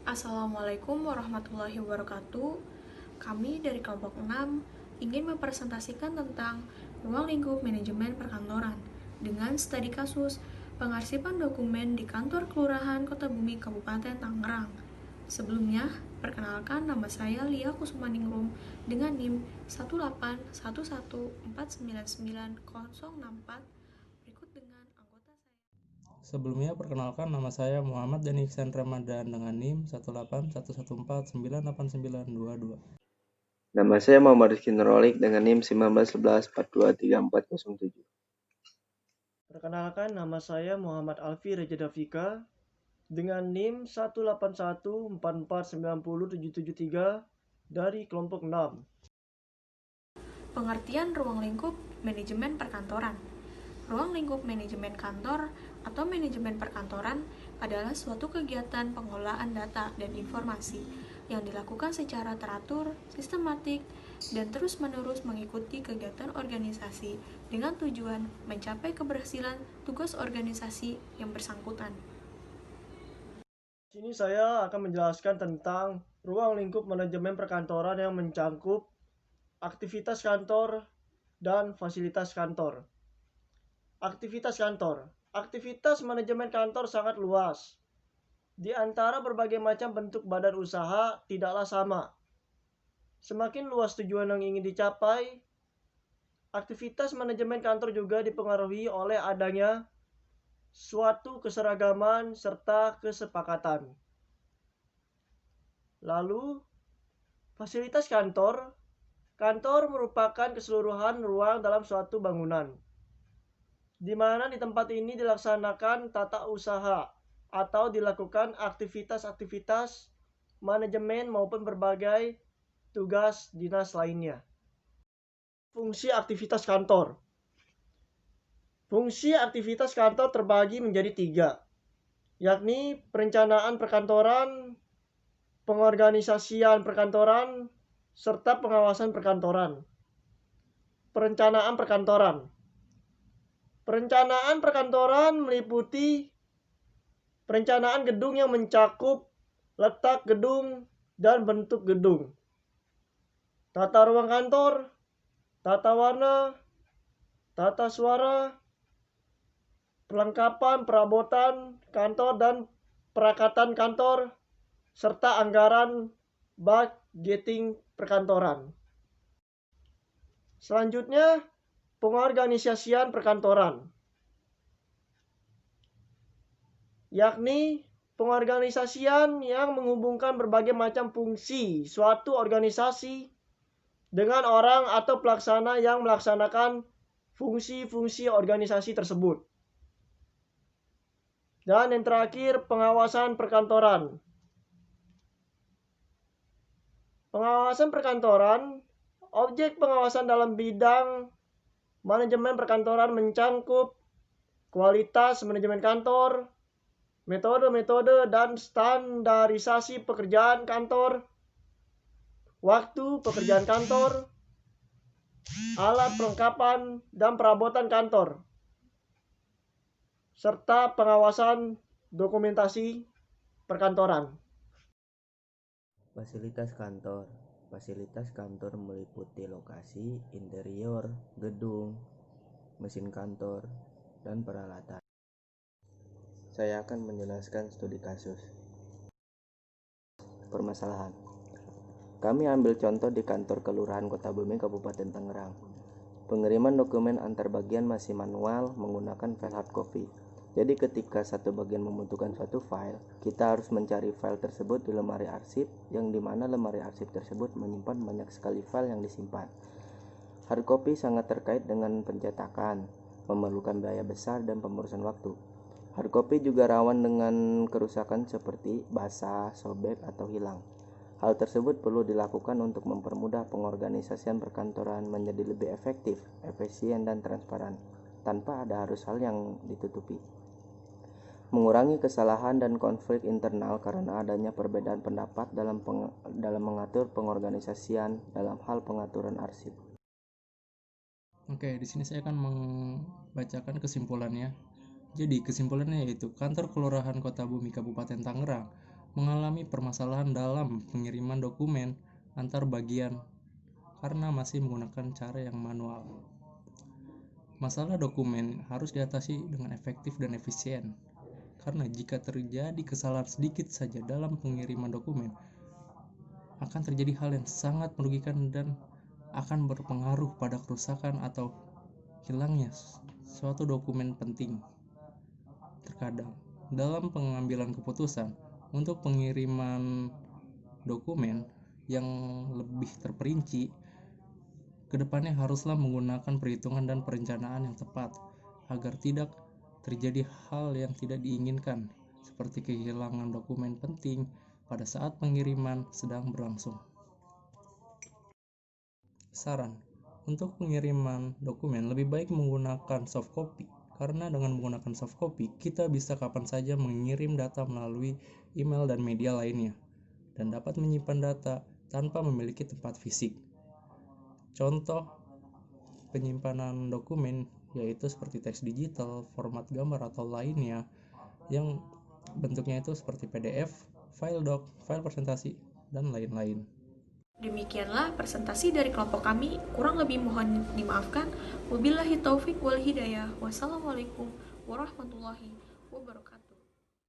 Assalamualaikum warahmatullahi wabarakatuh. Kami dari kelompok 6 ingin mempresentasikan tentang ruang lingkup manajemen perkantoran dengan studi kasus pengarsipan dokumen di kantor Kelurahan Kota Bumi Kabupaten Tangerang. Sebelumnya, perkenalkan nama saya Lia Kusumaningrum dengan NIM 18114990064. Berikut dengan anggota saya. Sebelumnya, perkenalkan nama saya Muhammad Dani Iksan Ramadan dengan NIM 18114998922. Nama saya Muhammad Rizky Nurolik dengan NIM 1911423407. Perkenalkan, nama saya Muhammad Alfi Rejadafika dengan NIM 18144907773 dari kelompok 6. Pengertian ruang lingkup manajemen perkantoran. Ruang lingkup manajemen kantor atau manajemen perkantoran adalah suatu kegiatan pengelolaan data dan informasi yang dilakukan secara teratur, sistematik, dan terus-menerus mengikuti kegiatan organisasi dengan tujuan mencapai keberhasilan tugas organisasi yang bersangkutan. Di sini saya akan menjelaskan tentang ruang lingkup manajemen perkantoran yang mencakup aktivitas kantor dan fasilitas kantor. Aktivitas kantor. Aktivitas manajemen kantor sangat luas. Di antara berbagai macam bentuk badan usaha tidaklah sama. Semakin luas tujuan yang ingin dicapai, aktivitas manajemen kantor juga dipengaruhi oleh adanya suatu keseragaman serta kesepakatan. Lalu, fasilitas kantor. Kantor merupakan keseluruhan ruang dalam suatu bangunan, di mana di tempat ini dilaksanakan tata usaha atau dilakukan aktivitas-aktivitas manajemen maupun berbagai tugas dinas lainnya. Fungsi aktivitas kantor. Fungsi aktivitas kantor terbagi menjadi 3, yakni perencanaan perkantoran, pengorganisasian perkantoran, serta pengawasan perkantoran. Perencanaan perkantoran. Perencanaan perkantoran meliputi perencanaan gedung yang mencakup letak gedung dan bentuk gedung, tata ruang kantor, tata warna, tata suara, perlengkapan perabotan kantor dan perakatan kantor, serta anggaran budgeting perkantoran. Selanjutnya, pengorganisasian perkantoran, yakni pengorganisasian yang menghubungkan berbagai macam fungsi suatu organisasi dengan orang atau pelaksana yang melaksanakan fungsi-fungsi organisasi tersebut. Dan yang terakhir, pengawasan perkantoran. Pengawasan perkantoran, objek pengawasan dalam bidang manajemen perkantoran mencakup kualitas manajemen kantor, metode-metode dan standarisasi pekerjaan kantor, waktu pekerjaan kantor, alat perlengkapan dan perabotan kantor, serta pengawasan dokumentasi perkantoran. Fasilitas kantor. Fasilitas kantor meliputi lokasi, interior, gedung, mesin kantor, dan peralatan. Saya akan menjelaskan studi kasus. Permasalahan. Kami ambil contoh di kantor Kelurahan Kota Bumi Kabupaten Tangerang. Pengiriman dokumen antar bagian masih manual menggunakan file hard copy. Jadi ketika satu bagian membutuhkan suatu file, kita harus mencari file tersebut di lemari arsip, yang dimana lemari arsip tersebut menyimpan banyak sekali file yang disimpan. Hard copy sangat terkait dengan pencetakan, memerlukan biaya besar dan pemrosesan waktu. Hard copy juga rawan dengan kerusakan seperti basah, sobek, atau hilang. Hal tersebut perlu dilakukan untuk mempermudah pengorganisasian perkantoran menjadi lebih efektif, efisien, dan transparan, tanpa ada harus hal yang ditutupi. Mengurangi kesalahan dan konflik internal karena adanya perbedaan pendapat dalam mengatur pengorganisasian dalam hal pengaturan arsip. Oke, di sini saya akan membacakan kesimpulannya. Jadi, kesimpulannya yaitu Kantor Kelurahan Kota Bumi Kabupaten Tangerang mengalami permasalahan dalam pengiriman dokumen antar bagian karena masih menggunakan cara yang manual. Masalah dokumen harus diatasi dengan efektif dan efisien, karena jika terjadi kesalahan sedikit saja dalam pengiriman dokumen, akan terjadi hal yang sangat merugikan dan akan berpengaruh pada kerusakan atau hilangnya suatu dokumen penting. Terkadang, dalam pengambilan keputusan untuk pengiriman dokumen yang lebih terperinci, kedepannya haruslah menggunakan perhitungan dan perencanaan yang tepat agar tidak terjadi hal yang tidak diinginkan, seperti kehilangan dokumen penting pada saat pengiriman sedang berlangsung. Saran, untuk pengiriman dokumen lebih baik menggunakan soft copy, karena dengan menggunakan soft copy, kita bisa kapan saja mengirim data melalui email dan media lainnya, dan dapat menyimpan data tanpa memiliki tempat fisik. Contoh penyimpanan dokumen yaitu seperti teks digital, format gambar atau lainnya yang bentuknya itu seperti PDF, file doc, file presentasi, dan lain-lain. Demikianlah presentasi dari kelompok kami, kurang lebih mohon dimaafkan. Wabillahi taufik wal hidayah. Wassalamualaikum warahmatullahi wabarakatuh.